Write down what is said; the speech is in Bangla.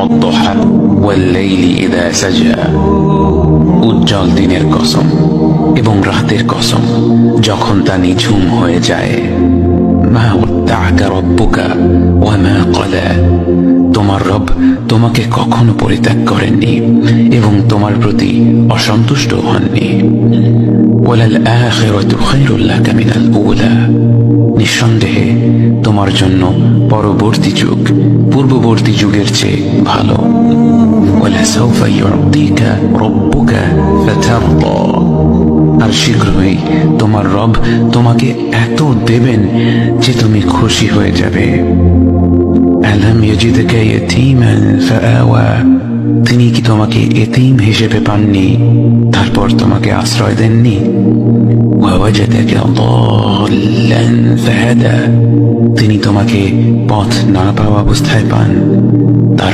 والضحى والليل إذا سجى উজ্জ্বল দিনের কসম এবং রাতের কসম যখন তা নিঝুম হয়ে যায়। মা ওয়াদ্দাআকা রাব্বুকা ওয়া মা ক্বালা, তোমার রব তোমাকে কখনো পরিত্যাগ করেননি এবং তোমার প্রতি অসন্তুষ্ট হননি। ওয়ালাল আখিরাতু খায়রুল লাকা মিনাল উলা, নিঃসন্দেহে তোমার জন্য পরবর্তী যুগ পূর্ববর্তী যুগের চেয়ে ভালো। ওয়ালাসাউফা ইউতিকা রাব্বুকা ফাতারদা, আর শীঘ্রই তোমার রব তোমাকে এত দেবেন যে তুমি খুশি হয়ে যাবে। আলাম ইয়াজিদকা ইয়াতীমান ফাআওয়া, তিনি কি তোমাকে এতিম হিসেবে পাননি তারপর তোমাকে আশ্রয় দেননি? ওয়াওয়াজাদাকা দাল্লান ফাহাদা, তিনি তোমাকে পথ না পাওয়া অবস্থায় পান তারপর